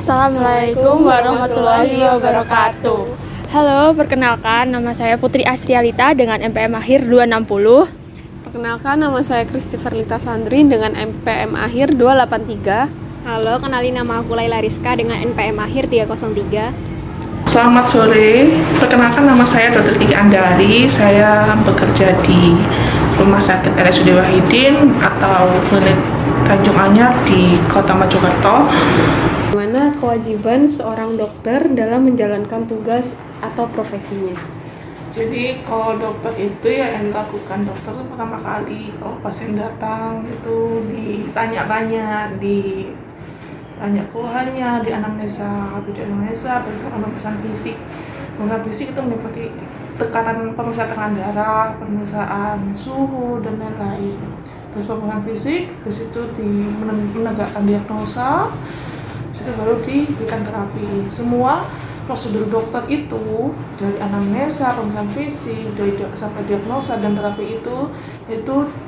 Assalamualaikum warahmatullahi wabarakatuh. Halo, perkenalkan nama saya Putri Astrialita dengan MPM akhir 260. Perkenalkan, nama saya Christopher Lita Sandri dengan MPM akhir 283. Halo, kenalin nama aku Laila Rizka dengan NPM akhir 303. Selamat sore, perkenalkan nama saya Dr. Kiki Andari. Saya bekerja di Rumah Sakit RSUD Wahidin atau Klinik Tanjung Anyar di Kota Mojokerto. Bagaimana kewajiban seorang dokter dalam menjalankan tugas atau profesinya? Jadi kalau dokter itu ya yang dilakukan dokter itu pertama kali kalau pasien datang itu ditanya-tanya, ditanya keluhannya, di anamnesa, pemeriksaan fisik. Pemeriksaan fisik itu meliputi pemeriksaan tekanan darah, pemeriksaan suhu dan lain-lain. Terus pemeriksaan fisik, terus itu menegakkan diagnosa, itu baru diberikan terapi. Semua prosedur dokter itu dari anamnesa, pemeriksaan fisik, sampai diagnosa dan terapi itu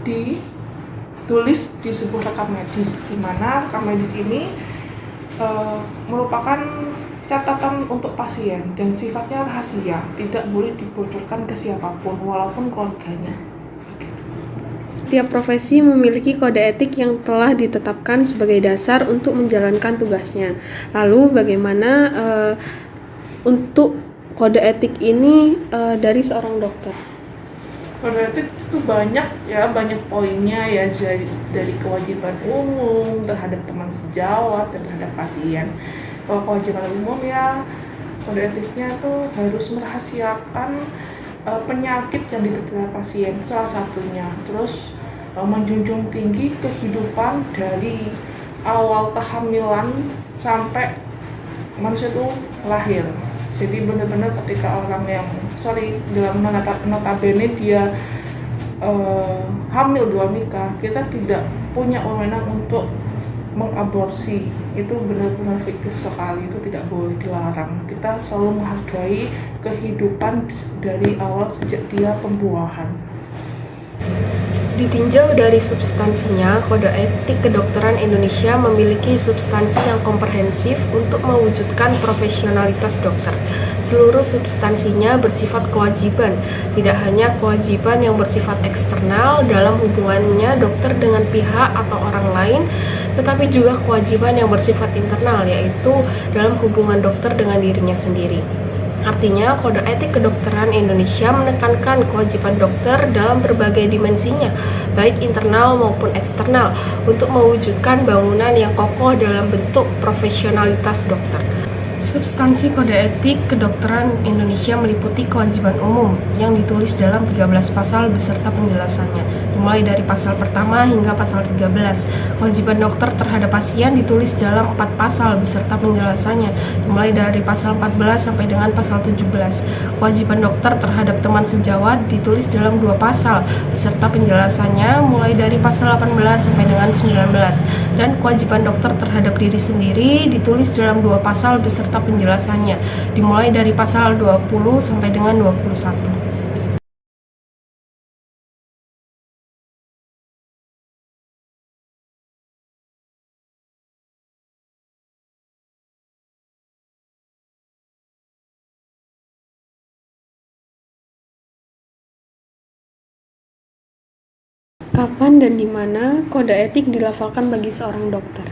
ditulis di sebuah rekam medis, di mana rekam medis ini merupakan catatan untuk pasien dan sifatnya rahasia, tidak boleh dibocorkan ke siapapun walaupun keluarganya. Tiap profesi memiliki kode etik yang telah ditetapkan sebagai dasar untuk menjalankan tugasnya. Lalu bagaimana untuk kode etik ini dari seorang dokter? Kode etik itu banyak poinnya ya, dari kewajiban umum terhadap teman sejawat dan terhadap pasien. Kalau kewajiban umum ya kode etiknya tuh harus merahasiakan penyakit yang diderita pasien salah satunya. Terus menjunjung tinggi kehidupan dari awal kehamilan sampai manusia itu lahir. Jadi benar-benar ketika orang yang dalam notabene dia hamil 2 nikah, kita tidak punya wewenang untuk mengaborsi. Itu benar-benar fiktif sekali, itu tidak boleh, dilarang. Kita selalu menghargai kehidupan dari awal sejak dia pembuahan. Ditinjau dari substansinya, Kode Etik Kedokteran Indonesia memiliki substansi yang komprehensif untuk mewujudkan profesionalitas dokter. Seluruh substansinya bersifat kewajiban, tidak hanya kewajiban yang bersifat eksternal dalam hubungannya dokter dengan pihak atau orang lain, tetapi juga kewajiban yang bersifat internal, yaitu dalam hubungan dokter dengan dirinya sendiri. Artinya, Kode Etik Kedokteran Indonesia menekankan kewajiban dokter dalam berbagai dimensinya, baik internal maupun eksternal, untuk mewujudkan bangunan yang kokoh dalam bentuk profesionalitas dokter. Substansi Kode Etik Kedokteran Indonesia meliputi kewajiban umum yang ditulis dalam 13 pasal beserta penjelasannya, dimulai dari pasal pertama hingga pasal 13. Kewajiban dokter terhadap pasien ditulis dalam 4 pasal beserta penjelasannya, dimulai dari pasal 14 sampai dengan pasal 17. Kewajiban dokter terhadap teman sejawat ditulis dalam 2 pasal beserta penjelasannya, mulai dari pasal 18 sampai dengan 19. Dan kewajiban dokter terhadap diri sendiri ditulis dalam 2 pasal beserta penjelasannya, dimulai dari pasal 20 sampai dengan 21. Kapan dan di mana kode etik dilafalkan bagi seorang dokter?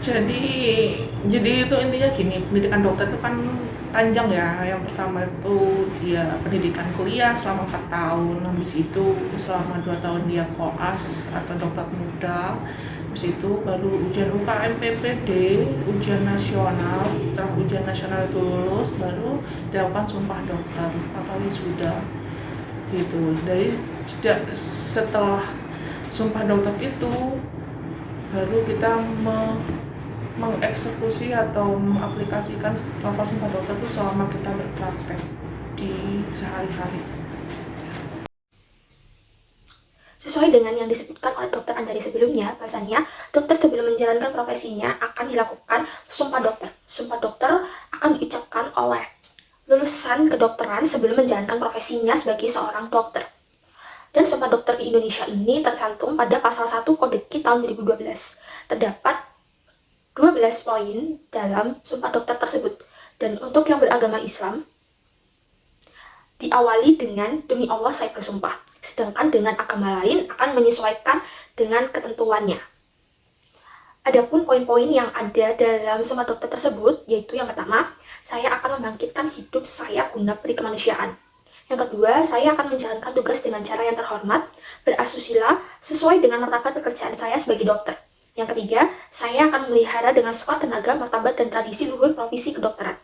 Jadi itu intinya gini, pendidikan dokter itu kan panjang ya. Yang pertama itu dia pendidikan kuliah selama 4 tahun, habis itu selama 2 tahun dia koas atau dokter muda, habis itu baru ujian UKM PPD, ujian nasional. Setelah ujian nasional itu lulus, baru dilakukan sumpah dokter atau wisuda gitu. Dari setelah sumpah dokter itu baru kita mengeksekusi atau mengaplikasikan lafaz sumpah dokter itu selama kita berpraktek di sehari-hari. Sesuai dengan yang disebutkan oleh Dr. Andari sebelumnya, bahasanya dokter sebelum menjalankan profesinya akan dilakukan sumpah dokter. Sumpah dokter akan diucapkan oleh lulusan kedokteran sebelum menjalankan profesinya sebagai seorang dokter. Dan Sumpah Dokter di Indonesia ini tercantum pada pasal 1 Kode Ki tahun 2012. Terdapat 12 poin dalam Sumpah Dokter tersebut. Dan untuk yang beragama Islam, diawali dengan demi Allah saya bersumpah. Sedangkan dengan agama lain akan menyesuaikan dengan ketentuannya. Adapun poin-poin yang ada dalam Sumpah Dokter tersebut, yaitu yang pertama, saya akan membangkitkan hidup saya guna peri kemanusiaan. Yang kedua, saya akan menjalankan tugas dengan cara yang terhormat, berasusila, sesuai dengan martabat pekerjaan saya sebagai dokter. Yang ketiga, saya akan memelihara dengan sekuat tenaga, martabat, dan tradisi luhur profesi kedokteran.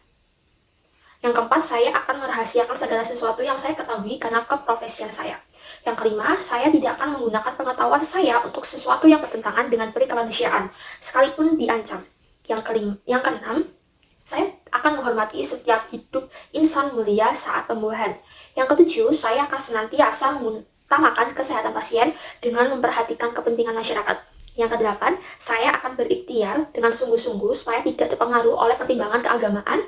Yang keempat, saya akan merahasiakan segala sesuatu yang saya ketahui karena keprofesian saya. Yang kelima, saya tidak akan menggunakan pengetahuan saya untuk sesuatu yang bertentangan dengan peri kemanusiaan, sekalipun diancam. Yang keenam, saya akan menghormati setiap hidup insan mulia saat pembuahan. Yang ketujuh, saya akan senantiasa mengutamakan kesehatan pasien dengan memperhatikan kepentingan masyarakat. Yang kedelapan, saya akan berikhtiar dengan sungguh-sungguh supaya tidak terpengaruh oleh pertimbangan keagamaan,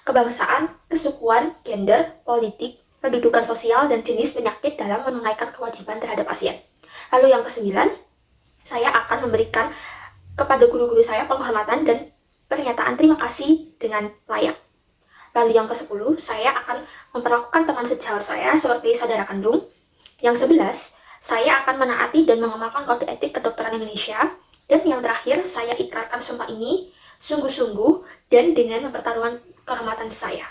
kebangsaan, kesukuan, gender, politik, kedudukan sosial, dan jenis penyakit dalam menunaikan kewajiban terhadap pasien. Lalu yang kesembilan, saya akan memberikan kepada guru-guru saya penghormatan dan pernyataan terima kasih dengan layak. Lalu yang ke-10, saya akan memperlakukan teman sejawat saya seperti saudara kandung. Yang 11, saya akan menaati dan mengamalkan kode etik kedokteran Indonesia. Dan yang terakhir, saya ikrarkan sumpah ini sungguh-sungguh dan dengan mempertaruhkan kehormatan saya.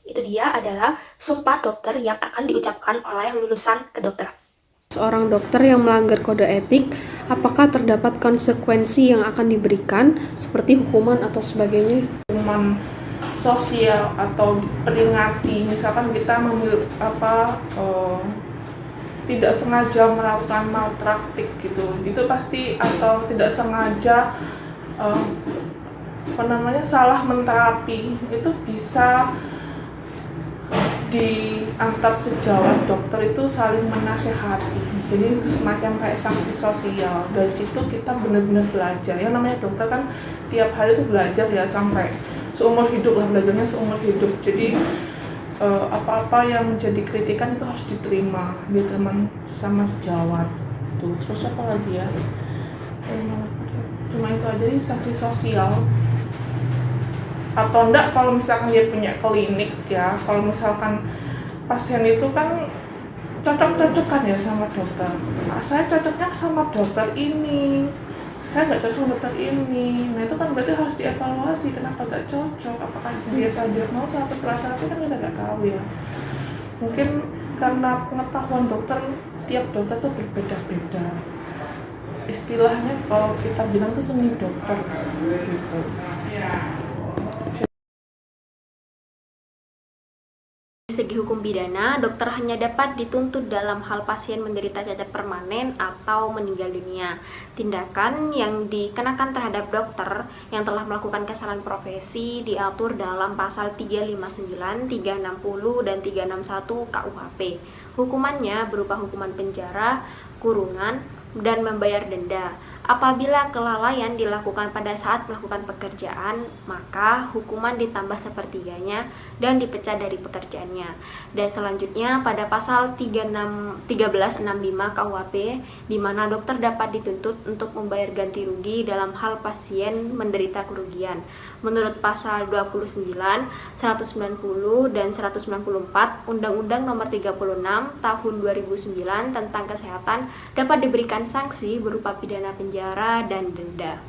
Itu dia adalah sumpah dokter yang akan diucapkan oleh lulusan kedokteran. Seorang dokter yang melanggar kode etik, apakah terdapat konsekuensi yang akan diberikan seperti hukuman atau sebagainya? Hukuman sosial atau peringati, misalkan kita tidak sengaja melakukan malpraktik gitu, itu pasti, atau tidak sengaja salah menterapi, itu bisa di antar sejawat dokter itu saling menasehati, jadi semacam kayak sanksi sosial. Dari situ kita benar-benar belajar. Yang namanya dokter kan tiap hari itu belajar ya, sampai seumur hidup lah, belajarnya seumur hidup. Jadi apa-apa yang menjadi kritikan itu harus diterima di teman sama sejawat tuh. Terus apa lagi ya, cuma itu aja, sanksi sosial. Atau enggak kalau misalkan dia punya klinik ya, kalau misalkan pasien itu kan cocok-cocokan ya sama dokter. Saya cocoknya sama dokter ini, saya nggak cocok sama dokter ini. Nah itu kan berarti harus dievaluasi kenapa nggak cocok, apakah dia salah diagnosa atau salah terapi, kan kita nggak tahu ya. Mungkin karena pengetahuan dokter, tiap dokter tuh berbeda-beda. Istilahnya kalau kita bilang tuh seni dokter gitu. Dari segi hukum pidana, dokter hanya dapat dituntut dalam hal pasien menderita cacat permanen atau meninggal dunia. Tindakan yang dikenakan terhadap dokter yang telah melakukan kesalahan profesi diatur dalam pasal 359, 360, dan 361 KUHP. Hukumannya berupa hukuman penjara, kurungan, dan membayar denda. Apabila kelalaian dilakukan pada saat melakukan pekerjaan, maka hukuman ditambah sepertiganya dan dipecat dari pekerjaannya. Dan selanjutnya pada pasal 1365 KUHP, di mana dokter dapat dituntut untuk membayar ganti rugi dalam hal pasien menderita kerugian. Menurut pasal 29, 190, dan 194 Undang-Undang Nomor 36 Tahun 2009 tentang Kesehatan, dapat diberikan sanksi berupa pidana penjara dan denda.